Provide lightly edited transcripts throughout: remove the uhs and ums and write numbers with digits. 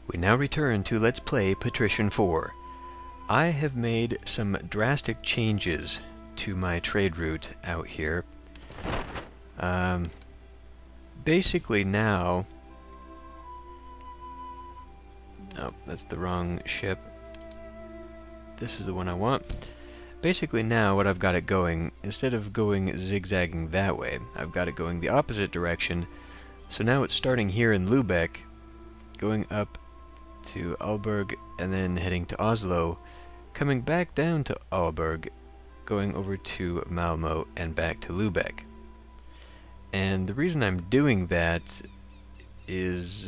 We now return to Let's Play Patrician 4. I have made some drastic changes to my trade route out here. Basically now... Oh, that's the wrong ship. This is the one I want. Basically now what I've got it going, instead of going zigzagging that way, I've got it going the opposite direction. So now it's starting here in Lubeck, going up to Aalborg, and then heading to Oslo, coming back down to Aalborg, going over to Malmö, and back to Lubeck. And the reason I'm doing that is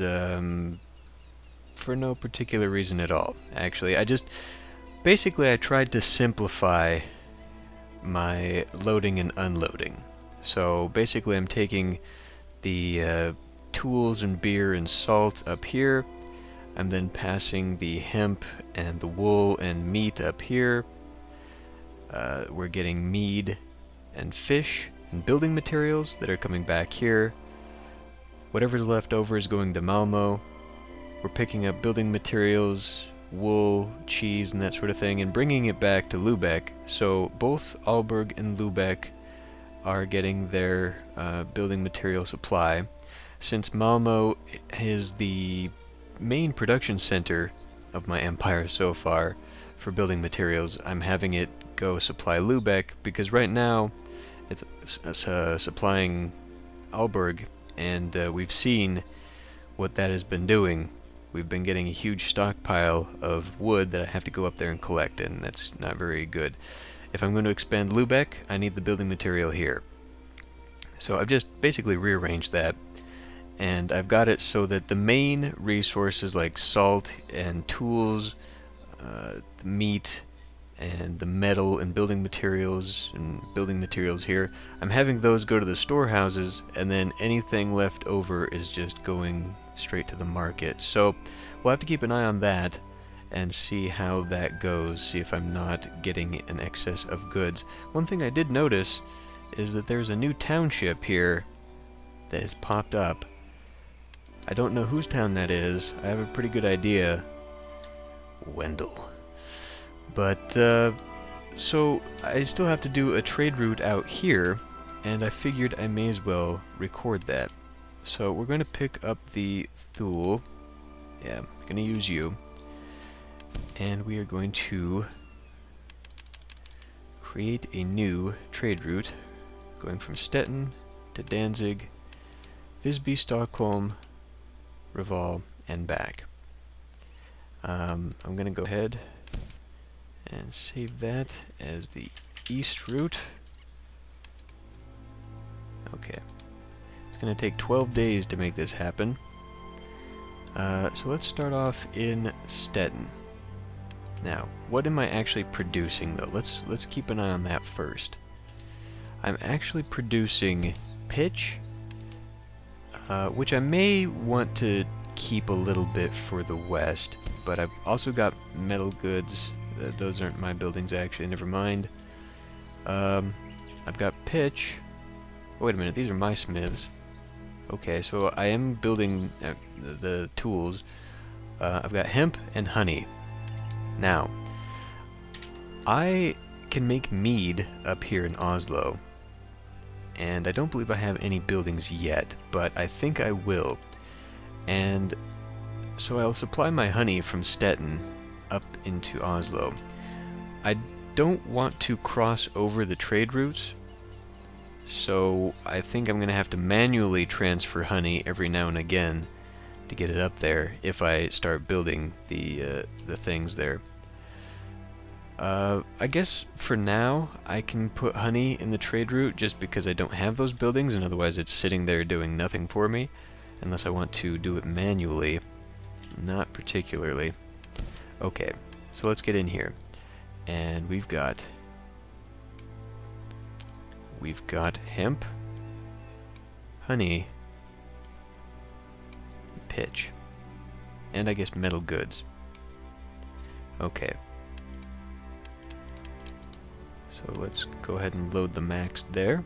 for no particular reason at all. Actually, basically I tried to simplify my loading and unloading. So basically I'm taking the tools and beer and salt up here. I'm then passing the hemp and the wool and meat up here. We're getting mead and fish and building materials that are coming back here. Whatever's left over is going to Malmö. We're picking up building materials, wool, cheese, and that sort of thing, and bringing it back to Lubeck. So both Aalborg and Lubeck are getting their building material supply. Since Malmö is the main production center of my empire so far for building materials, I'm having it go supply Lubeck, because right now it's supplying Aalborg, and we've seen what that has been doing. We've been getting a huge stockpile of wood that I have to go up there and collect, and that's not very good. If I'm going to expand Lubeck, I need the building material here. So I've just basically rearranged that, and I've got it so that the main resources like salt and tools, the meat, and the metal and building materials here, I'm having those go to the storehouses, and then anything left over is just going straight to the market. So we'll have to keep an eye on that and see how that goes, see if I'm not getting an excess of goods. One thing I did notice is that there's a new township here that has popped up. I don't know whose town that is. I have a pretty good idea. Wendell. But, so I still have to do a trade route out here, and I figured I may as well record that. So we're going to pick up the Thule. Yeah, I'm going to use you. And we are going to create a new trade route going from Stettin to Danzig, Visby, Stockholm, Reval, and back. I'm going to go ahead and save that as the east route. Okay. It's going to take 12 days to make this happen. So let's start off in Stettin. Now, what am I actually producing though? Let's keep an eye on that first. I'm actually producing pitch, which I may want to keep a little bit for the west, but I've also got metal goods. Those aren't my buildings actually, never mind. I've got pitch. Oh, wait a minute, these are my smiths. Okay, so I am building the tools. I've got hemp and honey. Now, I can make mead up here in Oslo, and I don't believe I have any buildings yet, but I think I will. And so I'll supply my honey from Stettin up into Oslo. I don't want to cross over the trade routes, so I think I'm going to have to manually transfer honey every now and again to get it up there if I start building the things there. I guess for now I can put honey in the trade route just because I don't have those buildings, and otherwise it's sitting there doing nothing for me unless I want to do it manually. Not particularly. Okay, so let's get in here. And we've got hemp, honey, pitch, and I guess metal goods. Okay. So let's go ahead and load the max there.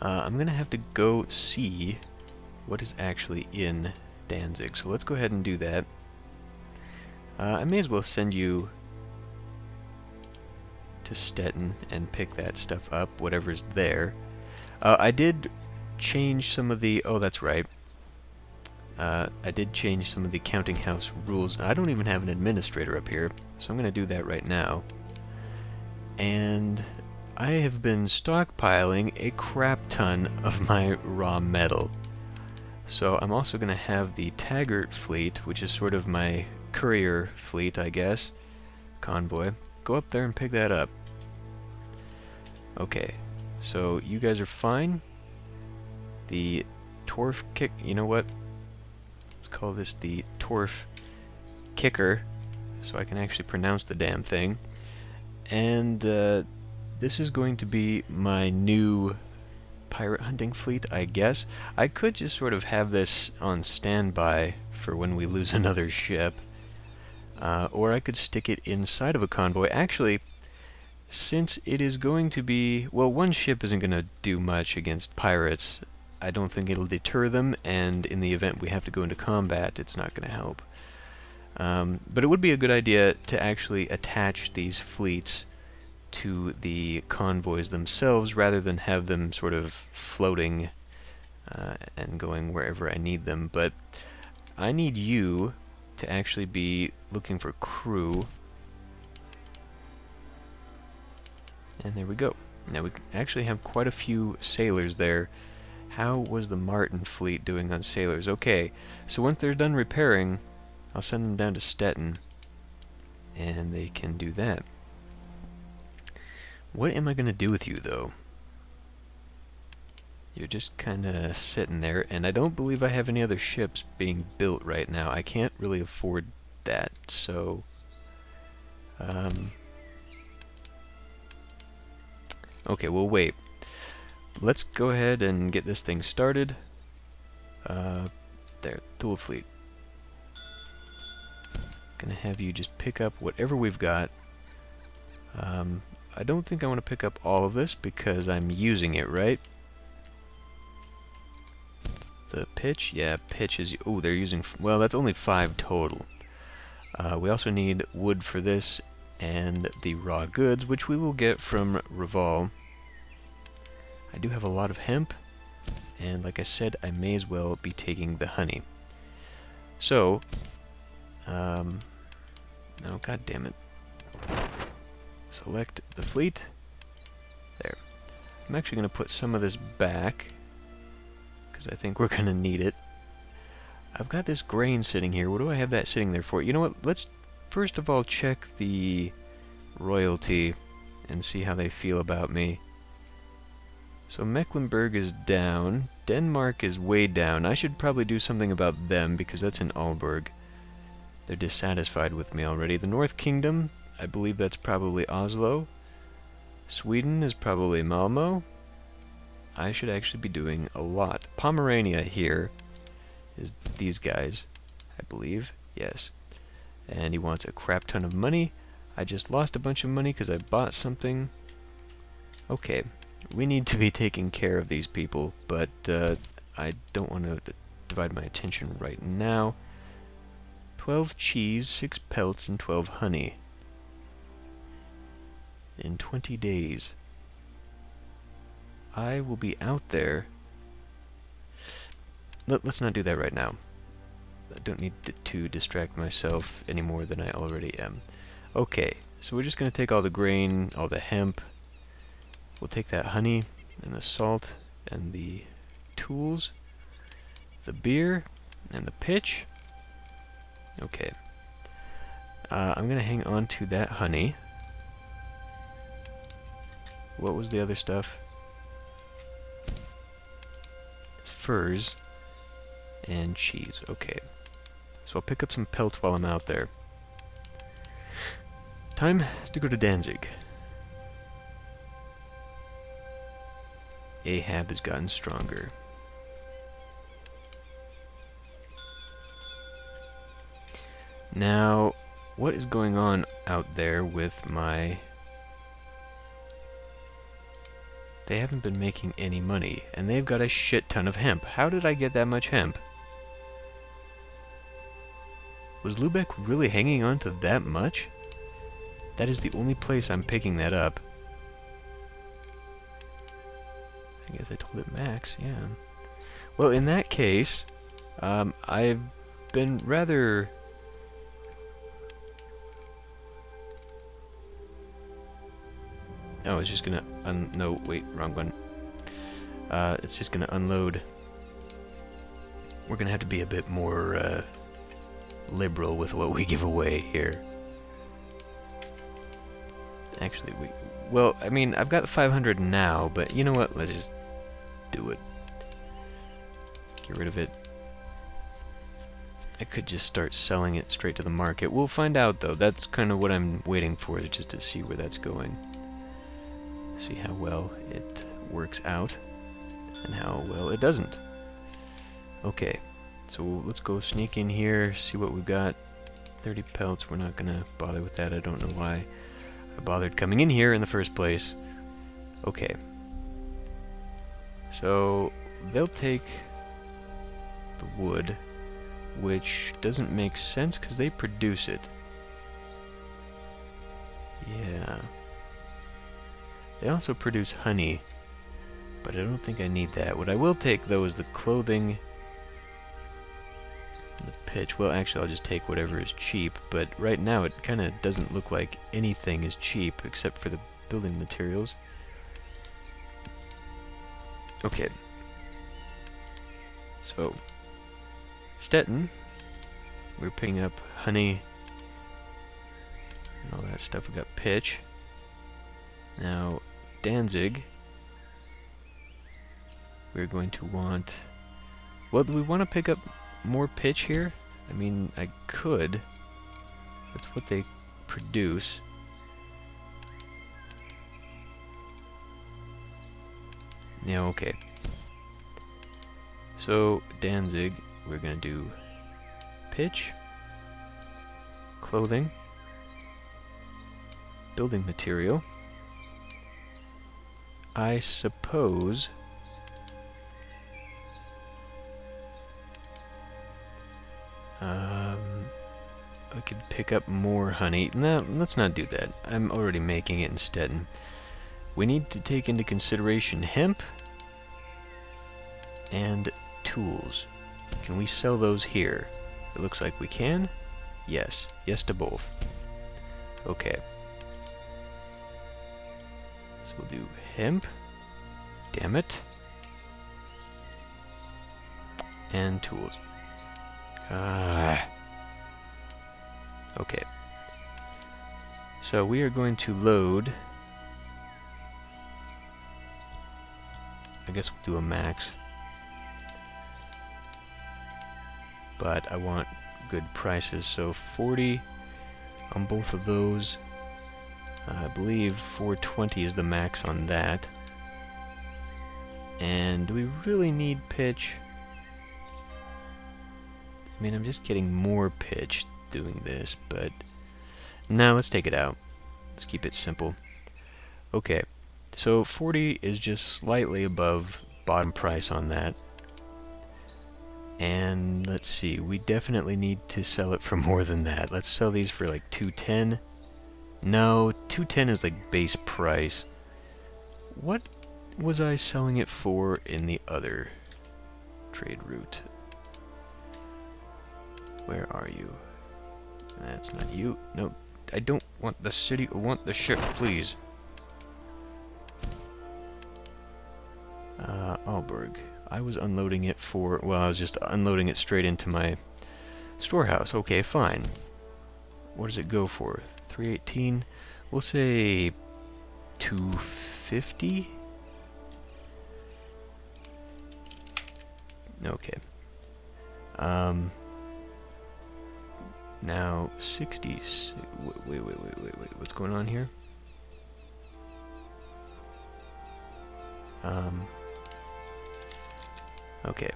I'm gonna have to go see what is actually in Danzig. So let's go ahead and do that. I may as well send you to Stettin and pick that stuff up, whatever's there. I did change some of the... Oh, that's right. I did change some of the counting house rules. I don't even have an administrator up here, so I'm going to do that right now. And I have been stockpiling a crap ton of my raw metal. So I'm also going to have the Taggart fleet, which is sort of my courier fleet, I guess. Convoy. Go up there and pick that up. Okay, so you guys are fine. The Torf kick... You know what? Let's call this the Torf Kicker, so I can actually pronounce the damn thing. And this is going to be my new pirate hunting fleet, I guess. I could just sort of have this on standby for when we lose another ship. Or I could stick it inside of a convoy. Actually, since it is going to be... Well, one ship isn't going to do much against pirates. I don't think it'll deter them, and in the event we have to go into combat, it's not going to help. But it would be a good idea to actually attach these fleets to the convoys themselves, rather than have them sort of floating and going wherever I need them. But I need you to actually be looking for crew. And there we go. Now we actually have quite a few sailors there. How was the Martin fleet doing on sailors? Okay, so once they're done repairing, I'll send them down to Stettin, and they can do that. What am I going to do with you, though? You're just kind of sitting there, and I don't believe I have any other ships being built right now. I can't really afford that, so... Okay, we'll wait. Let's go ahead and get this thing started. There, Thule Fleet. Gonna have you just pick up whatever we've got. I don't think I want to pick up all of this because I'm using it, right? The pitch? Yeah, pitch is... Oh, they're using... Well, that's only 5 total. We also need wood for this and the raw goods, which we will get from Reval. I do have a lot of hemp, and like I said, I may as well be taking the honey. So, no, god damn it. Select the fleet. There. I'm actually going to put some of this back, because I think we're going to need it. I've got this grain sitting here. What do I have that sitting there for? You know what? Let's first of all check the royalty and see how they feel about me. So Mecklenburg is down. Denmark is way down. I should probably do something about them because that's in Aalborg. They're dissatisfied with me already. The North Kingdom, I believe that's probably Oslo. Sweden is probably Malmo. I should actually be doing a lot. Pomerania here is these guys, I believe. Yes. And he wants a crap ton of money. I just lost a bunch of money because I bought something. Okay. We need to be taking care of these people, but I don't want to divide my attention right now. 12 cheese, 6 pelts, and 12 honey. In 20 days. I will be out there. Let's not do that right now. I don't need to distract myself any more than I already am. Okay, so we're just going to take all the grain, all the hemp. We'll take that honey and the salt and the tools, the beer and the pitch. Okay. I'm going to hang on to that honey. What was the other stuff? It's furs and cheese. Okay. So I'll pick up some pelts while I'm out there. Time to go to Danzig. Ahab has gotten stronger. Now, what is going on out there with my... They haven't been making any money, and they've got a shit ton of hemp. How did I get that much hemp? Was Lubeck really hanging on to that much? That is the only place I'm picking that up. I guess I told it max, yeah. Well, in that case, I've been rather... Oh, it's just gonna no, wait, wrong one. It's just gonna unload. We're gonna have to be a bit more, liberal with what we give away here. Actually, well, I mean, I've got 500 now, but you know what? Let's just do it. Get rid of it. I could just start selling it straight to the market. We'll find out, though. That's kind of what I'm waiting for, is just to see where that's going. See how well it works out, and how well it doesn't. Okay, so let's go sneak in here, see what we've got. 30 pelts, we're not gonna bother with that. I don't know why I bothered coming in here in the first place. Okay. So, they'll take the wood, which doesn't make sense because they produce it. Yeah. They also produce honey, but I don't think I need that. What I will take, though, is the clothing and the pitch. Well, actually, I'll just take whatever is cheap, but right now it kind of doesn't look like anything is cheap except for the building materials. Okay. So, Stettin, we're picking up honey and all that stuff. We got pitch. Now, Danzig, we're going to want... Well, do we want to pick up more pitch here? I mean, I could. That's what they produce. Yeah, okay. So, Danzig, we're going to do pitch, clothing, building material. I suppose I could pick up more honey. No, let's not do that. I'm already making it instead. We need to take into consideration hemp and tools. Can we sell those here? It looks like we can. Yes. Yes to both. Okay. So we'll do hemp. Damn it. And tools. Okay. So we are going to load. I guess we'll do a max. But I want good prices, so 40 on both of those. I believe 420 is the max on that. And do we really need pitch? I mean, I'm just getting more pitch doing this, but no, let's take it out. Let's keep it simple. Okay, so 40 is just slightly above bottom price on that. And let's see, we definitely need to sell it for more than that. Let's sell these for like 210. No, 210 is like base price. What was I selling it for in the other trade route? Where are you? That's not you. No, I don't want the city. I want the ship, please. Alberg. I was unloading it for... Well, I was just unloading it straight into my storehouse. Okay, fine. What does it go for? 318? We'll say 250? Okay. Now, 60s. Wait. What's going on here? Okay.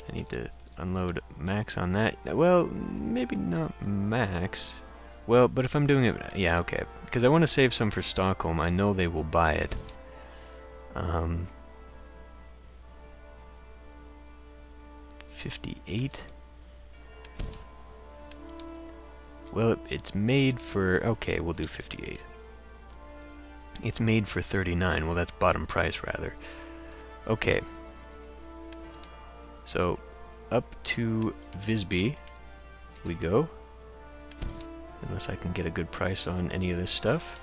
I need to unload max on that. Well, maybe not max. Well, but if I'm doing it... Yeah, okay. Because I want to save some for Stockholm. I know they will buy it. 58. Well, it's made for... Okay, we'll do 58. It's made for 39. Well, that's bottom price, rather. Okay. So, up to Visby we go. Unless I can get a good price on any of this stuff.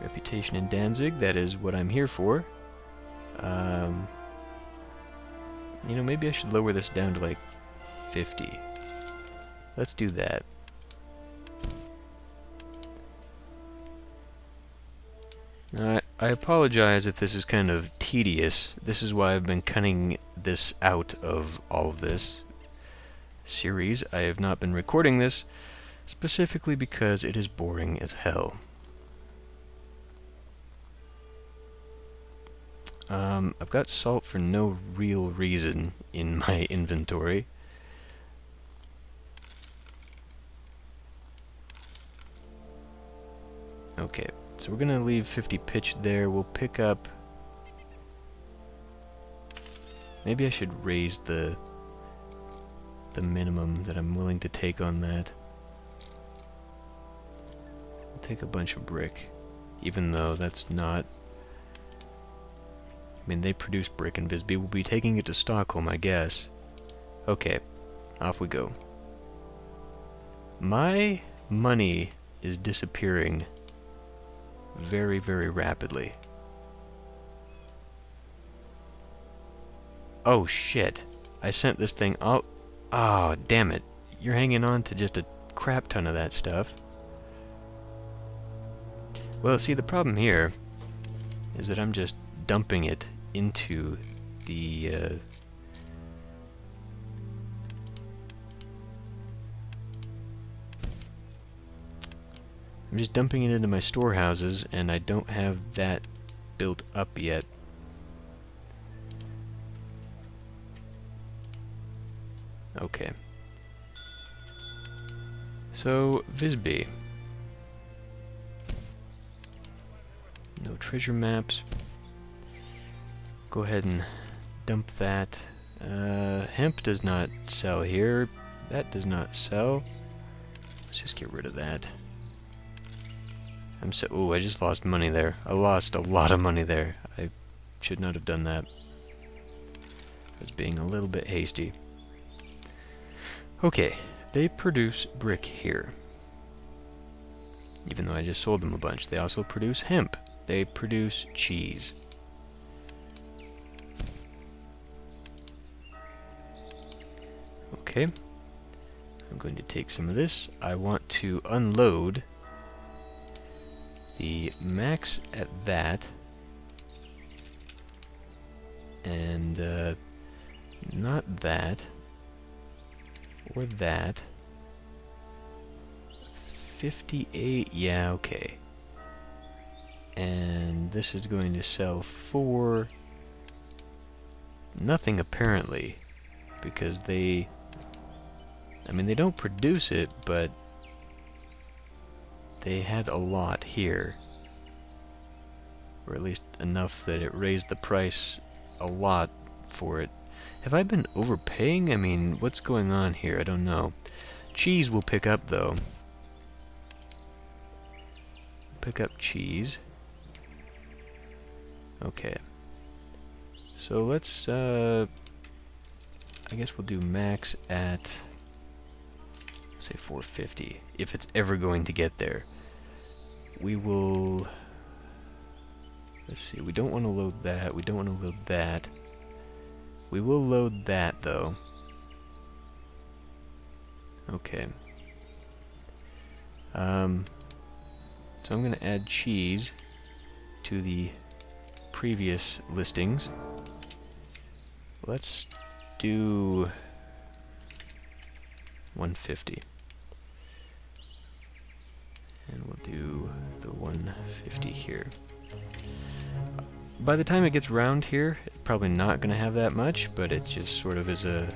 Reputation in Danzig, that is what I'm here for. You know, maybe I should lower this down to like 50. Let's do that. I apologize if this is kind of tedious. This is why I've been cutting this out of all of this series. I have not been recording this specifically because it is boring as hell. I've got salt for no real reason in my inventory. Okay, so we're gonna leave 50 pitch there. We'll pick up... Maybe I should raise the minimum that I'm willing to take on that. I'll take a bunch of brick, even though that's not... I mean, they produce brick in Visby. We'll be taking it to Stockholm, I guess. Okay, off we go. My money is disappearing very, very rapidly. Oh, shit. I sent this thing out. Oh, damn it. You're hanging on to just a crap ton of that stuff. Well, see, the problem here is that I'm just dumping it into the I'm just dumping it into my storehouses, and I don't have that built up yet. Okay. So, Visby. No treasure maps. Go ahead and dump that. Hemp does not sell here. That does not sell. Let's just get rid of that. Ooh, I just lost money there. I lost a lot of money there. I should not have done that. I was being a little bit hasty. Okay, they produce brick here. Even though I just sold them a bunch. They also produce hemp. They produce cheese. Okay. I'm going to take some of this. I want to unload the max at that. And, not that. Or that. 58, yeah, okay. And this is going to sell for nothing apparently, because they, I mean, they don't produce it, but they had a lot here, or at least enough that it raised the price a lot for it. Have I been overpaying? I mean, what's going on here? I don't know. Cheese will pick up, though. Pick up cheese. Okay. So let's, I guess we'll do max at, say, 450, if it's ever going to get there. We will, let's see, we don't want to load that, we don't want to load that. We will load that, though. Okay. So I'm going to add cheese to the previous listings. Let's do 150. And we'll do the 150 here. By the time it gets round here, it's probably not going to have that much, but it just sort of is a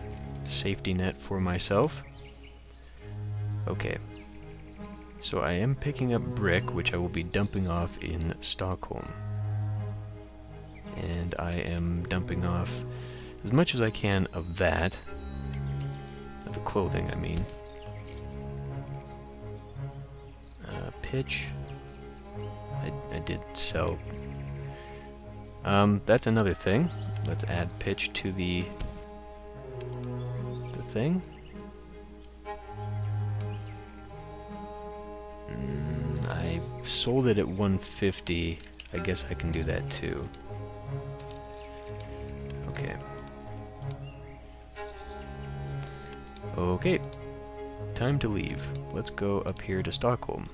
safety net for myself. Okay. So I am picking up brick, which I will be dumping off in Stockholm. And I am dumping off as much as I can of that. Of the clothing, I mean. pitch. I did sell. That's another thing. Let's add pitch to the thing. I sold it at 150. I guess I can do that too. Okay. Okay. Time to leave. Let's go up here to Stockholm.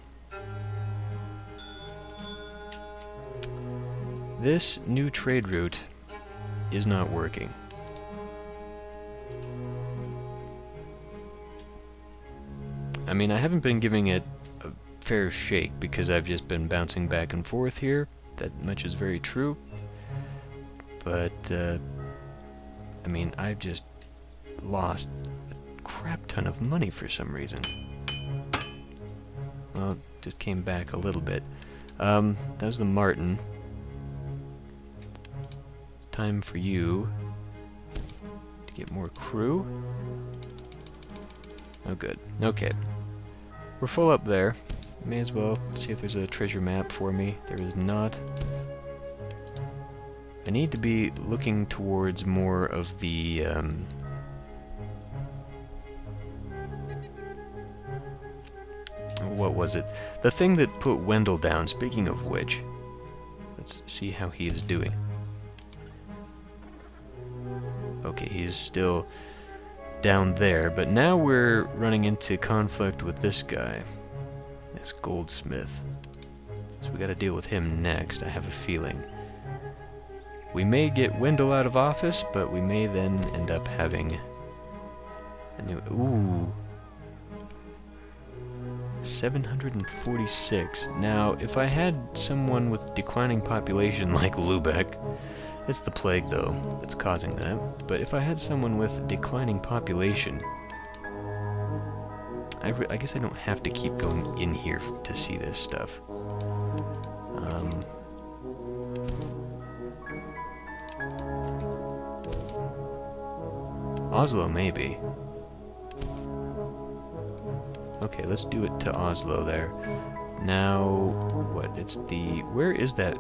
This new trade route is not working. I mean, I haven't been giving it a fair shake because I've just been bouncing back and forth here. That much is very true. But, I mean, I've just lost a crap ton of money for some reason. Well, it just came back a little bit. That was the Martin. It's time for you to get more crew. Oh, good. Okay. We're full up there. May as well see if there's a treasure map for me. There is not. I need to be looking towards more of the, what was it? The thing that put Wendell down, speaking of which. Let's see how he is doing. Okay, he's still down there, but now we're running into conflict with this guy. This goldsmith. So we gotta deal with him next, I have a feeling. We may get Wendell out of office, but we may then end up having a new... Ooh. 746. Now, if I had someone with declining population like Lubeck, it's the plague, though, that's causing that. But if I had someone with declining population, I guess I don't have to keep going in here to see this stuff. Oslo, maybe. Okay, let's do it to Oslo there. Now, what? It's the... Where is that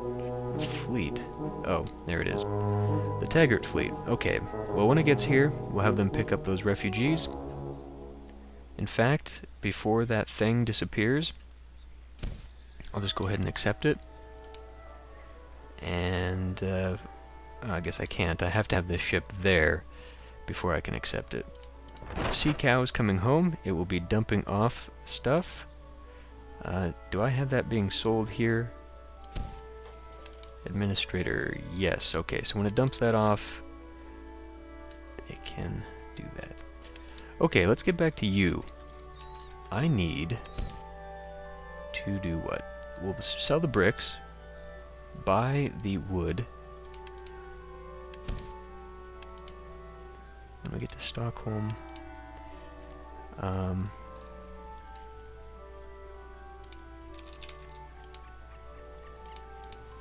fleet? Oh, there it is. The Taggart fleet. Okay. Well, when it gets here, we'll have them pick up those refugees. In fact, before that thing disappears, I'll just go ahead and accept it. And, I guess I can't. I have to have this ship there before I can accept it. Sea Cow is coming home. It will be dumping off stuff. Do I have that being sold here? Administrator, yes. Okay, so when it dumps that off, it can do that. Okay, let's get back to you. I need to do what? We'll sell the bricks, buy the wood. When we get to Stockholm,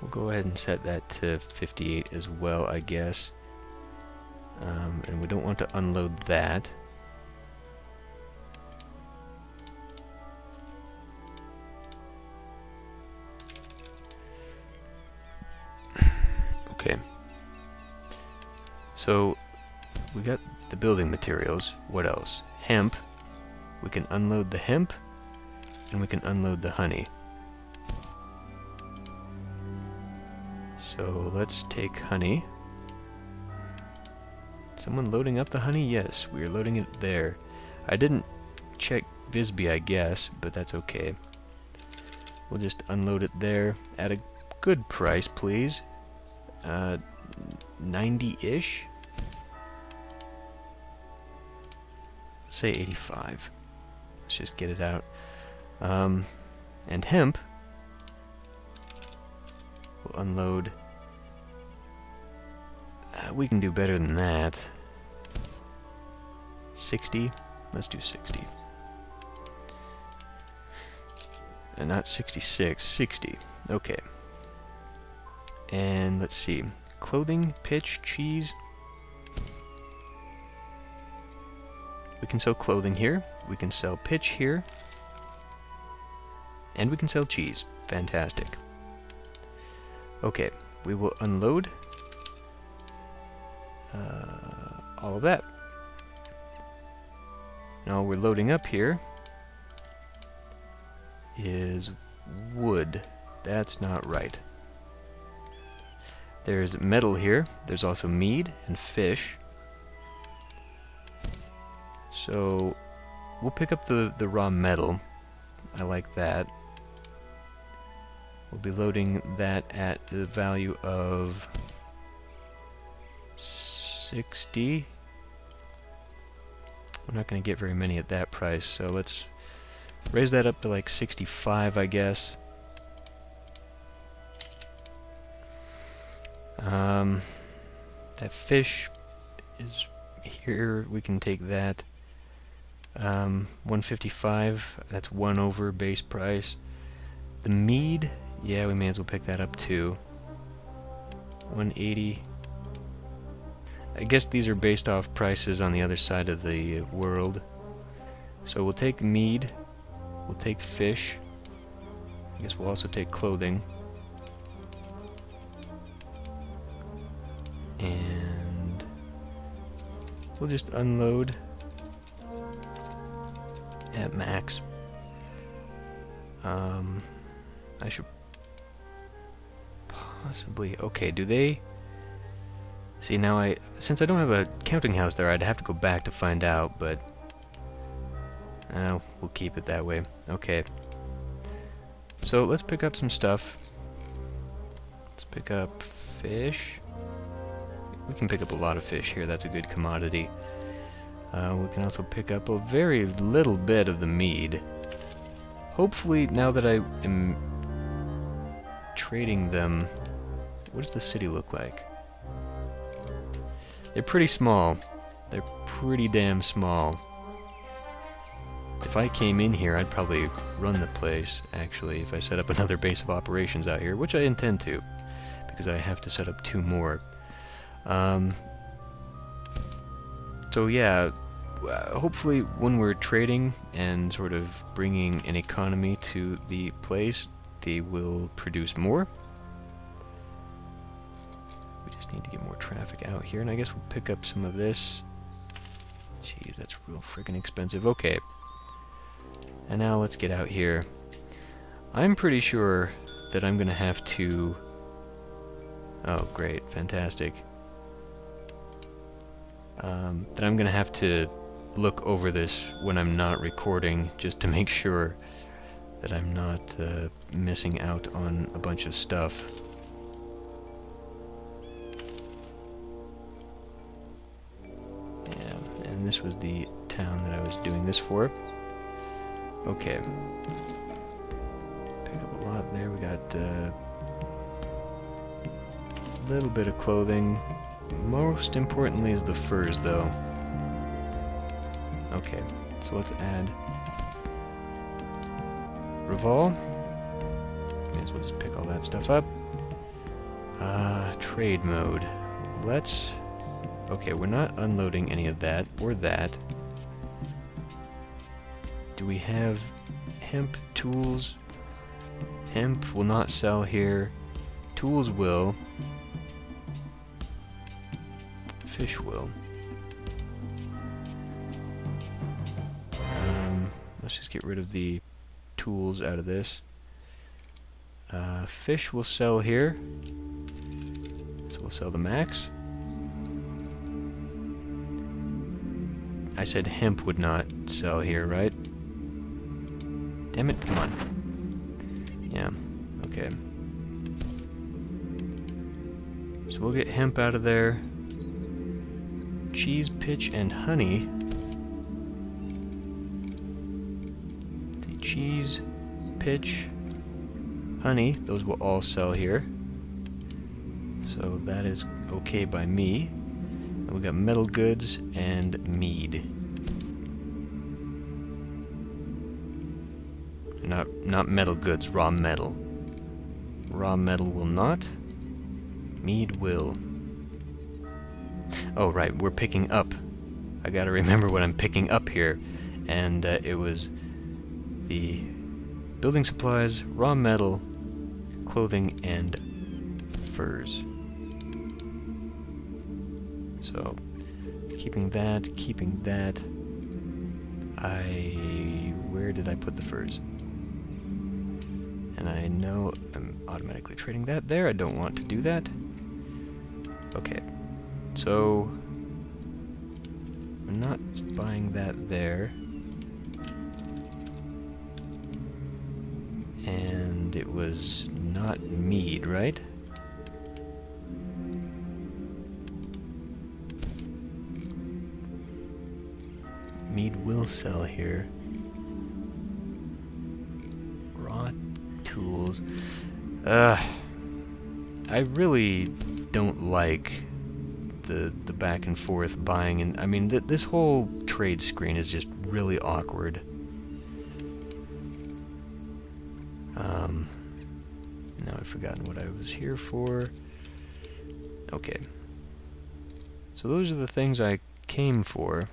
we'll go ahead and set that to 58 as well, I guess. And we don't want to unload that. Okay. So, we got the building materials. What else? Hemp. We can unload the hemp, and we can unload the honey. So let's take honey. Someone loading up the honey? Yes, we are loading it there. I didn't check Visby, I guess, but that's okay. We'll just unload it there at a good price, please. 90-ish? Let's say 85. Let's just get it out. And hemp, we'll unload. We can do better than that. 60? Let's do 60. And not 66, 60. Okay. And let's see. Clothing, pitch, cheese. We can sell clothing here. We can sell pitch here. And we can sell cheese. Fantastic. Okay, we will unload all of that. Now we're loading up here is wood. That's not right. There's metal here. There's also mead and fish. So we'll pick up the raw metal. I like that. We'll be loading that at the value of 60. We're not going to get very many at that price, so let's raise that up to like 65, I guess. That fish is here. We can take that. 155. That's 1 over base price. The mead, yeah, we may as well pick that up too. 180. I guess these are based off prices on the other side of the world. So we'll take mead. We'll take fish. I guess we'll also take clothing. And we'll just unload at max. I should possibly... Okay, do they... See, now since I don't have a counting house there, I'd have to go back to find out, but... we'll keep it that way. Okay. So, let's pick up some stuff. Let's pick up fish. We can pick up a lot of fish here, that's a good commodity. We can also pick up a very little bit of the mead. Hopefully, now that I am trading them... What does the city look like? They're pretty small. They're pretty damn small. If I came in here, I'd probably run the place, actually, if I set up another base of operations out here, which I intend to, because I have to set up 2 more. So yeah, hopefully when we're trading and sort of bringing an economy to the place, they will produce more. We just need to get more traffic out here, and I guess we'll pick up some of this. Jeez, that's real freaking expensive. Okay. And now let's get out here. I'm pretty sure that I'm gonna have to... Oh, great. Fantastic. That I'm gonna have to look over this when I'm not recording, just to make sure that I'm not missing out on a bunch of stuff. Yeah, and this was the town that I was doing this for. Okay. Pick up a lot there. We got a little bit of clothing. Most importantly is the furs, though. Okay, so let's add Revolve. May as well just pick all that stuff up. Trade mode. Let's... Okay, we're not unloading any of that, or that. Do we have hemp tools? Hemp will not sell here. Tools will. Fish will. Let's just get rid of the tools out of this. Fish will sell here. So we'll sell the max. I said hemp would not sell here, right? Damn it, come on. Yeah, okay. So we'll get hemp out of there. Cheese, pitch, and honey. The cheese, pitch, honey, those will all sell here. So that is okay by me. And we got metal goods and mead. Not metal goods, raw metal. Raw metal will not. Mead will. Oh, right, we're picking up. I gotta remember what I'm picking up here. And it was the building supplies, raw metal, clothing, and furs. So, keeping that. Where did I put the furs? And I know I'm automatically trading that there. I don't want to do that. Okay. So, we're not buying that there. And it was not mead, right? Mead will sell here. Raw tools. I really don't like the back and forth buying, and I mean this whole trade screen is just really awkward. Now I've forgotten what I was here for. Okay. So those are the things I came for.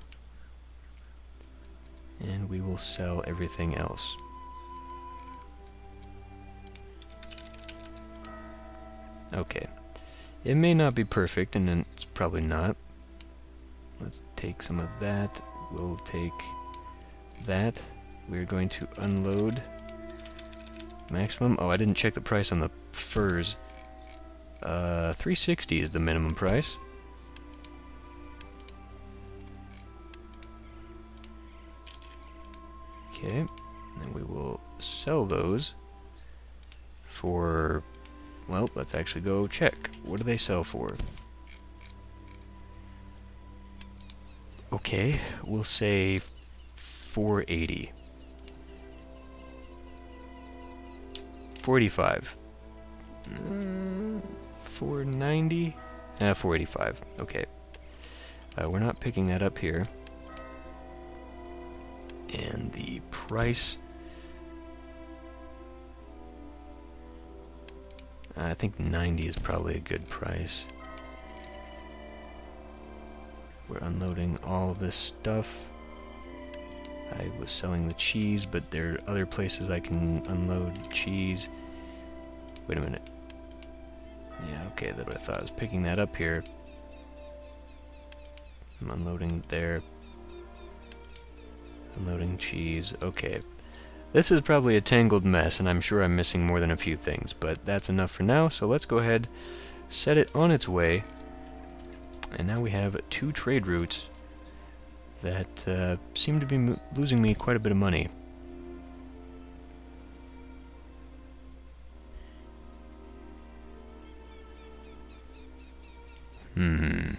And we will sell everything else. Okay. It may not be perfect, and it's probably not. Let's take some of that. We'll take that. We're going to unload maximum. Oh, I didn't check the price on the furs. 360 is the minimum price. Okay, and we will sell those for, well, let's actually go check. What do they sell for? Okay, we'll say 480. 485. 490? 485. Okay. We're not picking that up here. And the price, I think 90 is probably a good price. We're unloading all of this stuff. I was selling the cheese, but there are other places I can unload cheese. Wait a minute. Yeah, okay, that's what I thought. I was picking that up here. I'm unloading there. Unloading cheese. Okay. This is probably a tangled mess, and I'm sure I'm missing more than a few things, but that's enough for now, so let's go ahead, set it on its way. And now we have 2 trade routes that seem to be losing me quite a bit of money. I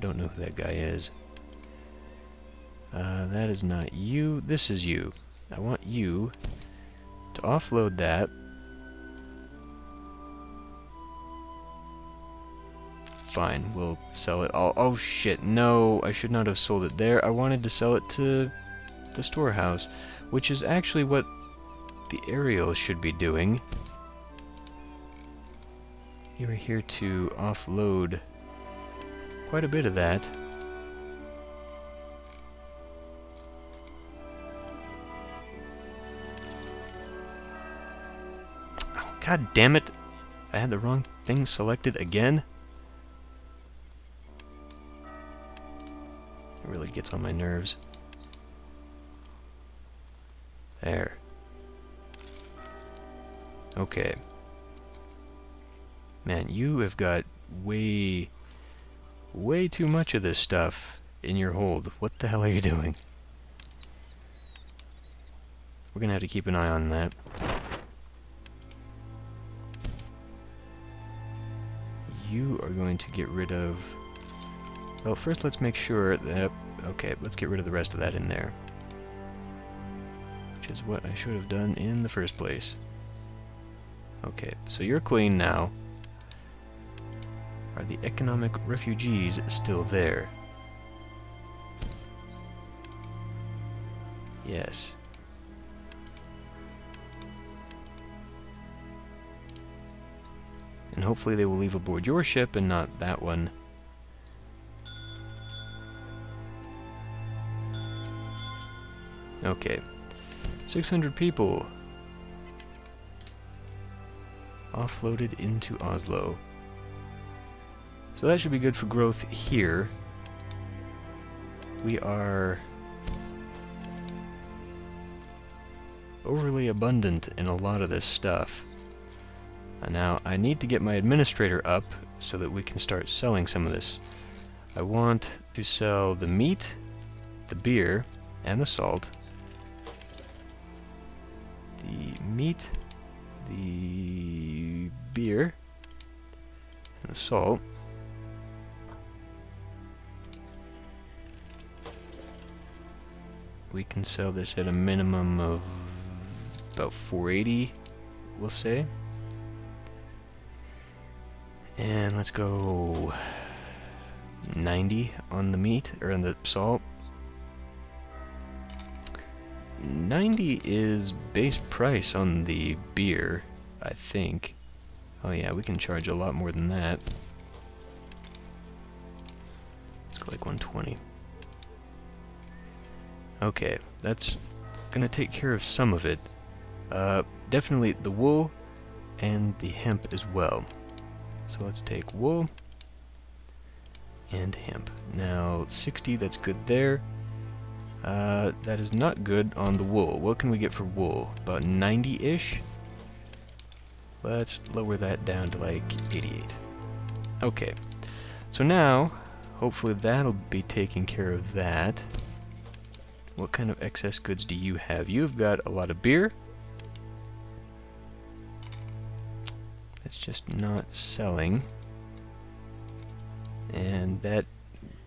don't know who that guy is. That is not you. This is you. I want you to offload that. Fine, we'll sell it all. Oh shit, no, I should not have sold it there. I wanted to sell it to the storehouse, which is actually what the aerial should be doing. You are here to offload quite a bit of that. Oh, God damn it! I had the wrong thing selected again. It really gets on my nerves. There. Okay. Man, you have got way too much of this stuff in your hold. What the hell are you doing? We're gonna have to keep an eye on that. You are going to get rid of... Well, first let's make sure that... Okay, let's get rid of the rest of that in there. Which is what I should have done in the first place. Okay, so you're clean now. Are the economic refugees still there? Yes. And hopefully they will leave aboard your ship and not that one. Okay. 600 people. Offloaded into Oslo. So that should be good for growth here. We are overly abundant in a lot of this stuff. Now, I need to get my administrator up so that we can start selling some of this. I want to sell the meat, the beer, and the salt. The meat, the beer, and the salt. We can sell this at a minimum of about 480, we'll say. And let's go 90 on the meat, or on the salt. 90 is base price on the beer, I think. Oh yeah, we can charge a lot more than that. Let's go like 120. Okay, that's gonna take care of some of it. Definitely the wool and the hemp as well. So let's take wool and hemp. Now 60, that's good there. That is not good on the wool. What can we get for wool? About 90-ish? Let's lower that down to like 88. Okay, so now hopefully that'll be taking care of that. What kind of excess goods do you have? You've got a lot of beer. It's just not selling. And that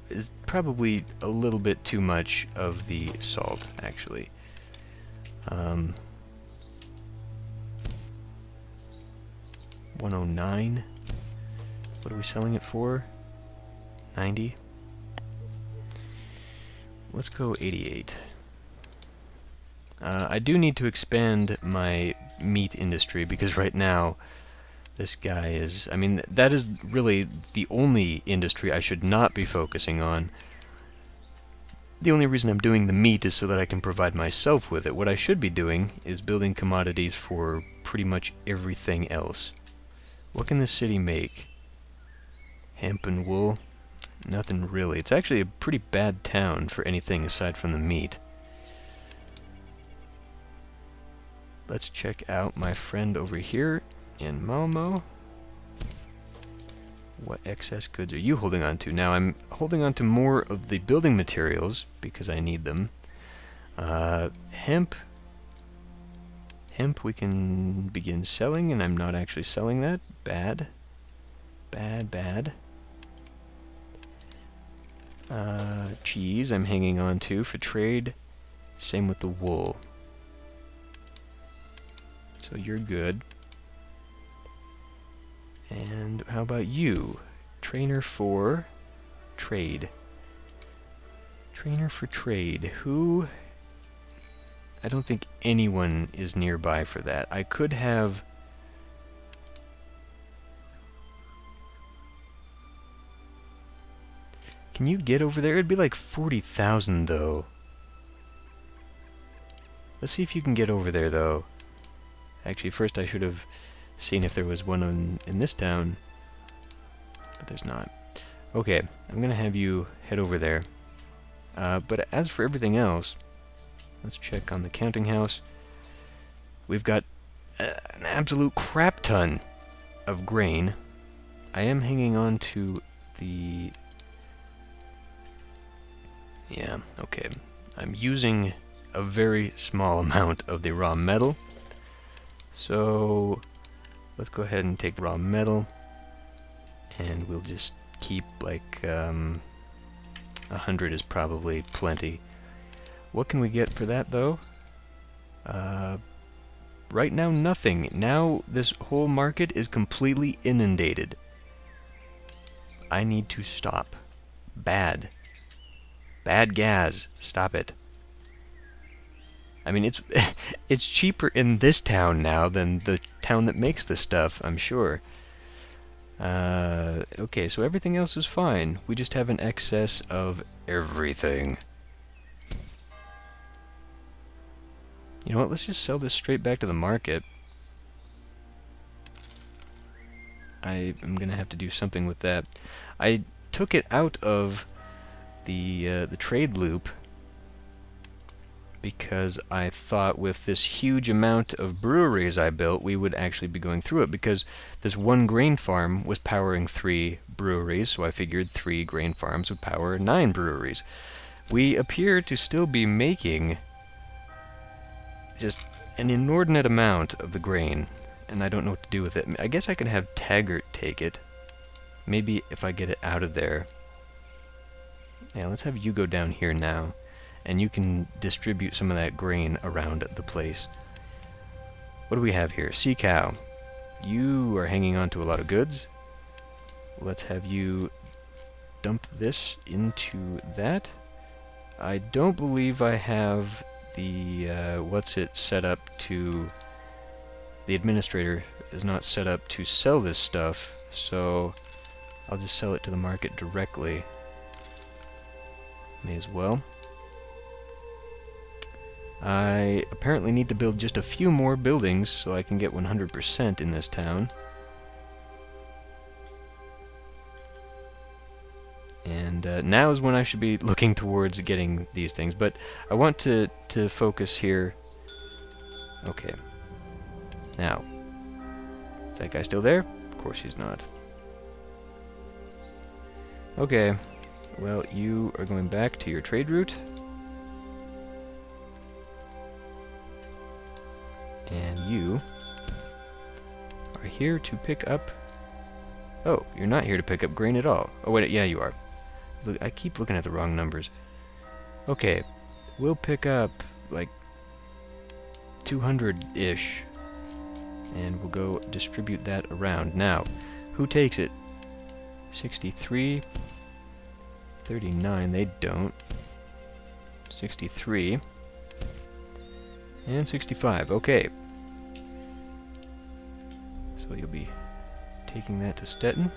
is probably a little bit too much of the salt, actually. 109. What are we selling it for? 90. Let's go 88. I do need to expand my meat industry because right now this guy is... I mean, that is really the only industry I should not be focusing on. The only reason I'm doing the meat is so that I can provide myself with it. What I should be doing is building commodities for pretty much everything else. What can this city make? Hemp and wool? Nothing really. It's actually a pretty bad town for anything aside from the meat. Let's check out my friend over here in Malmo. What excess goods are you holding on to? Now I'm holding on to more of the building materials because I need them. Hemp. Hemp we can begin selling, and I'm not actually selling that. Bad. Bad, bad. Cheese I'm hanging on to for trade. Same with the wool. So you're good. And how about you? Trainer for trade. Trainer for trade. Who? I don't think anyone is nearby for that. I could have... Can you get over there? It'd be like 40,000 though. Let's see if you can get over there though. Actually, first I should have seen if there was one in this town. But there's not. Okay, I'm gonna have you head over there. But as for everything else, let's check on the counting house. We've got an absolute crap ton of grain. I am hanging on to the... Yeah, okay. I'm using a very small amount of the raw metal. So let's go ahead and take the raw metal, and we'll just keep like 100 is probably plenty. What can we get for that though? Right now nothing. Now this whole market is completely inundated. I need to stop. Bad. Bad gas. Stop it. I mean, it's cheaper in this town now than the town that makes the stuff, I'm sure. Okay, so everything else is fine. We just have an excess of everything. You know what, let's just sell this straight back to the market. I am gonna have to do something with that. I took it out of the trade loop because I thought with this huge amount of breweries I built, we would actually be going through it, because this one grain farm was powering 3 breweries, so I figured 3 grain farms would power 9 breweries. We appear to still be making just an inordinate amount of the grain, and I don't know what to do with it. I guess I can have Taggart take it. Maybe if I get it out of there. Yeah, let's have you go down here now, and you can distribute some of that grain around the place. What do we have here? Sea Cow. You are hanging on to a lot of goods. Let's have you dump this into that. I don't believe I have the, what's it set up to... The administrator is not set up to sell this stuff, so I'll just sell it to the market directly. May as well. I apparently need to build just a few more buildings so I can get 100% in this town. And now is when I should be looking towards getting these things, but I want to focus here. Okay. Now, is that guy still there? Of course he's not. Okay, well, you are going back to your trade route. And you are here to pick up... Oh, you're not here to pick up grain at all. Oh, wait, yeah, you are. I keep looking at the wrong numbers. Okay, we'll pick up, like, 200-ish. And we'll go distribute that around. Now, who takes it? 63. 39, they don't. 63. And 65, okay. So you'll be taking that to Stettin.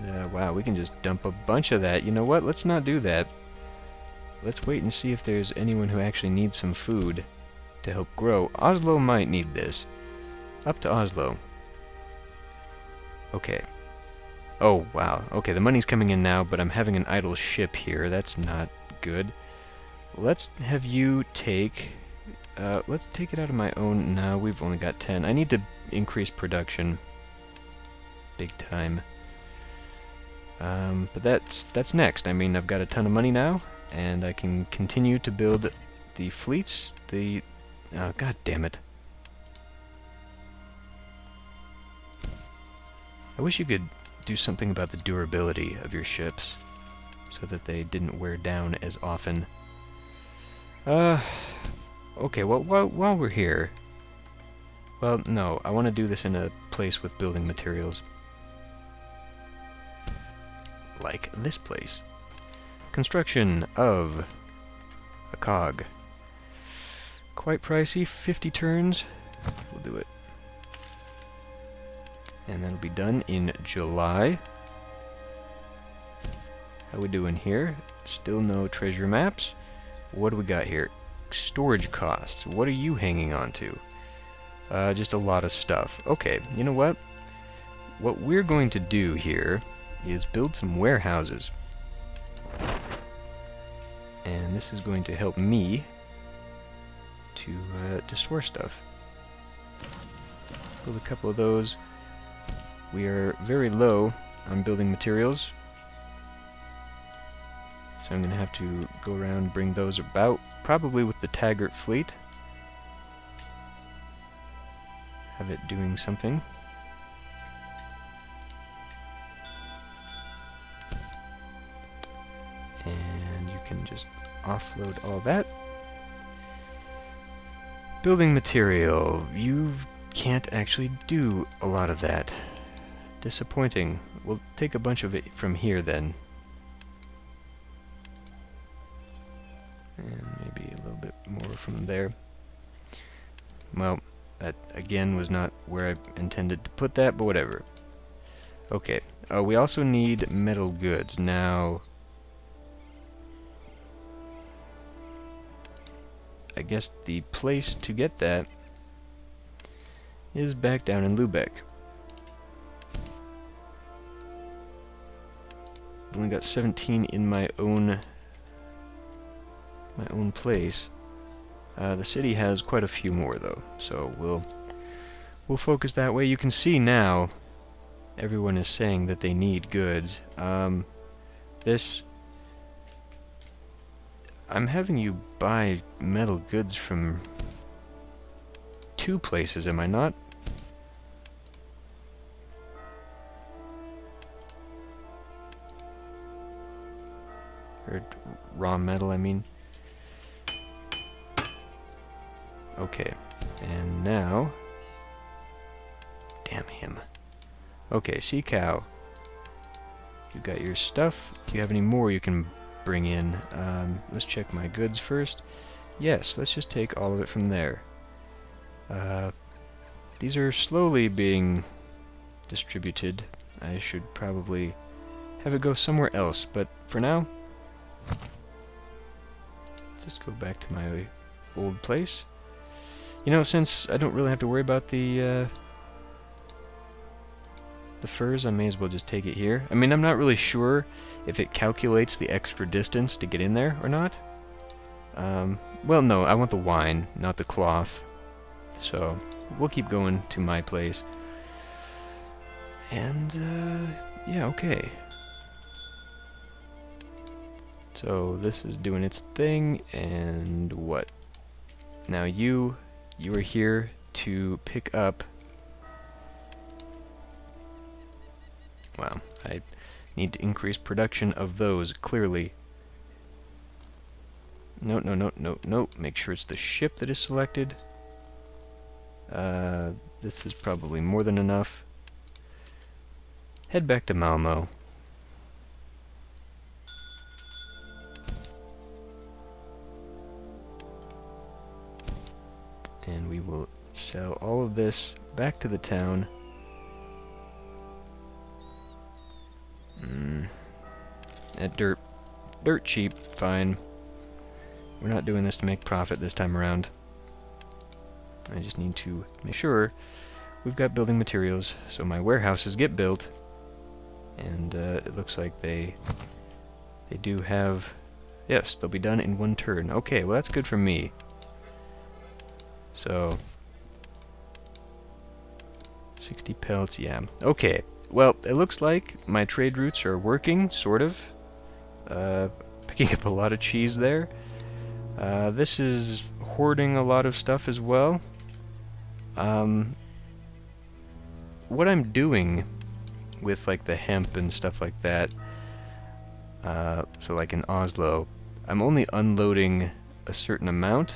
And, wow, we can just dump a bunch of that. You know what? Let's not do that. Let's wait and see if there's anyone who actually needs some food to help grow. Oslo might need this. Up to Oslo. Okay. Oh, wow. Okay, the money's coming in now, but I'm having an idle ship here. That's not good. Let's have you take... let's take it out of my own... No, we've only got 10. I need to increase production. Big time. But that's next. I mean, I've got a ton of money now, and I can continue to build the fleets. Oh, god damn it. I wish you could do something about the durability of your ships, so that they didn't wear down as often. Okay, well, while we're here... Well, no, I want to do this in a place with building materials. Like this place. Construction of a cog. Quite pricey, 50 turns. We'll do it. And that'll be done in July. How we doing here? Still no treasure maps. What do we got here? Storage costs. What are you hanging on to? Just a lot of stuff. Okay, you know what? What we're going to do here is build some warehouses. And this is going to help me to store stuff. Build a couple of those. We are very low on building materials, so I'm going to have to go around and bring those about, probably with the Taggart fleet. Have it doing something. And you can just offload all that. Building material. You can't actually do a lot of that. Disappointing. We'll take a bunch of it from here then. And maybe a little bit more from there. Well, that again was not where I intended to put that, but whatever. Okay. We also need metal goods. Now, I guess the place to get that is back down in Lubeck. I've only got 17 in my own place. The city has quite a few more though, so we'll focus that way. You can see now everyone is saying that they need goods. I'm having you buy metal goods from 2 places, am I not? Or raw metal, I mean. Okay, and now... Damn him. Okay, Sea Cow. You got your stuff. Do you have any more you can bring in? Let's check my goods first. Yes, let's just take all of it from there. These are slowly being distributed. I should probably have it go somewhere else, but for now, just go back to my old place. You know, since I don't really have to worry about the furs, I may as well just take it here. I mean, I'm not really sure if it calculates the extra distance to get in there or not. Well, no, I want the wine, not the cloth. So, we'll keep going to my place. And, yeah, okay. So, this is doing its thing, and what? Now you are here to pick up... Wow, I need to increase production of those, clearly. No, no, no, no, no. Make sure it's the ship that is selected. This is probably more than enough. Head back to Malmo. And we will sell all of this back to the town. At dirt cheap, fine. We're not doing this to make profit this time around. I just need to make sure we've got building materials, so my warehouses get built. And it looks like they do have... Yes, they'll be done in 1 turn. Okay, well that's good for me. So... 60 pellets, yeah. Okay, well, it looks like my trade routes are working, sort of. Picking up a lot of cheese there. This is hoarding a lot of stuff as well. What I'm doing with like the hemp and stuff like that, so like in Oslo, I'm only unloading a certain amount.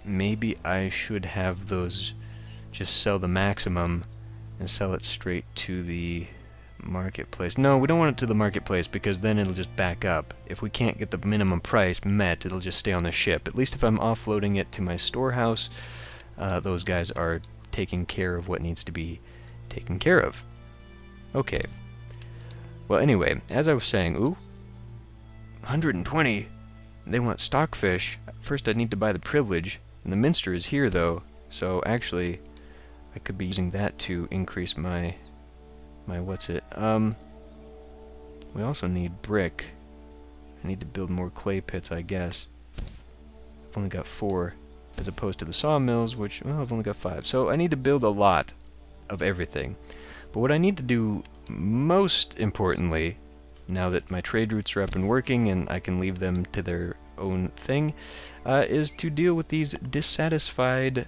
Maybe I should have those just sell the maximum and sell it straight to the marketplace. No, we don't want it to the marketplace because then it'll just back up. If we can't get the minimum price met, it'll just stay on the ship. At least if I'm offloading it to my storehouse, those guys are taking care of what needs to be taken care of. Okay. Well, anyway, as I was saying, ooh, 120. They want stockfish. First I need to buy the privilege, and the minster is here though, so actually I could be using that to increase my what's it? We also need brick. I need to build more clay pits, I guess. I've only got 4, as opposed to the sawmills, which, well, I've only got 5. So I need to build a lot of everything. But what I need to do most importantly, now that my trade routes are up and working and I can leave them to their own thing, is to deal with these dissatisfied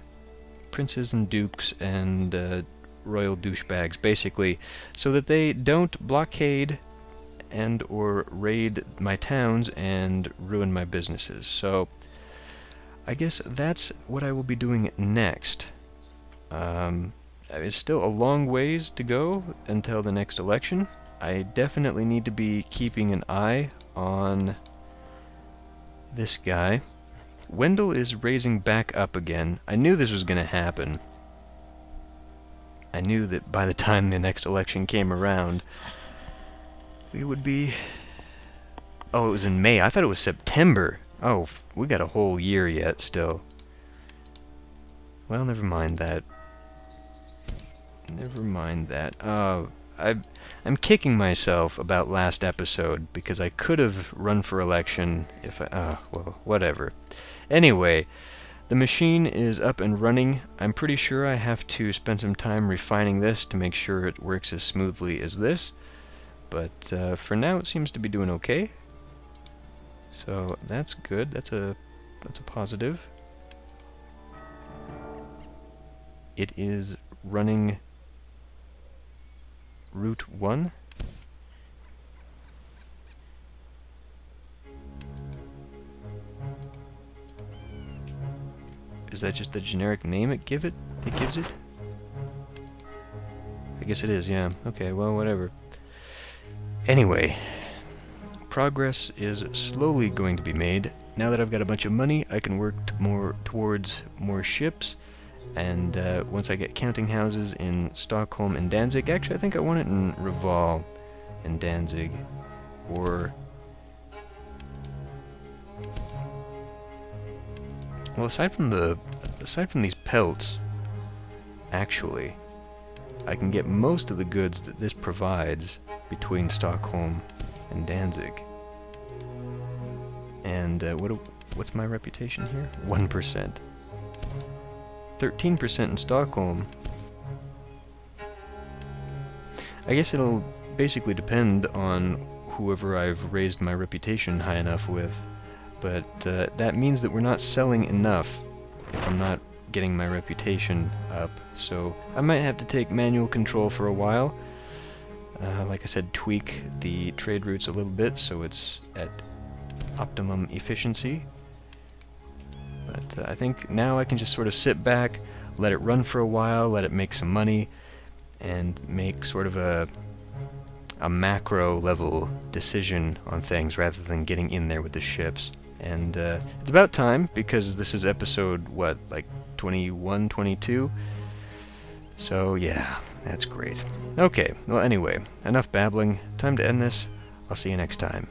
princes and dukes and royal douchebags, basically, so that they don't blockade and or raid my towns and ruin my businesses. So I guess that's what I will be doing next. It's still a long ways to go until the next election. I definitely need to be keeping an eye on this guy. Wendell is raising back up again. I knew this was going to happen. I knew that by the time the next election came around, we would be... Oh, it was in May. I thought it was September. Oh, we got a whole year yet still. Well, never mind that. Never mind that. I'm kicking myself about last episode because I could have run for election if I... well, whatever. Anyway, the machine is up and running. I'm pretty sure I have to spend some time refining this to make sure it works as smoothly as this. But for now, it seems to be doing okay. So that's good. That's a positive. It is running Route 1. Is that just the generic name it gives it? I guess it is, yeah. Okay, well, whatever. Anyway, progress is slowly going to be made. Now that I've got a bunch of money, I can work towards more ships. And once I get counting houses in Stockholm and Danzig, actually I think I want it in Reval and Danzig, or... well, aside from these pelts, actually, I can get most of the goods that this provides between Stockholm and Danzig. And what's my reputation here? 1%. 13% in Stockholm. I guess it'll basically depend on whoever I've raised my reputation high enough with, but that means that we're not selling enough if I'm not getting my reputation up, so I might have to take manual control for a while. Like I said, tweak the trade routes a little bit so it's at optimum efficiency. But I think now I can just sort of sit back, let it run for a while, let it make some money, and make sort of a macro level decision on things rather than getting in there with the ships. And it's about time, because this is episode, what, like 21, 22? So yeah, that's great. Okay, well anyway, enough babbling. Time to end this. I'll see you next time.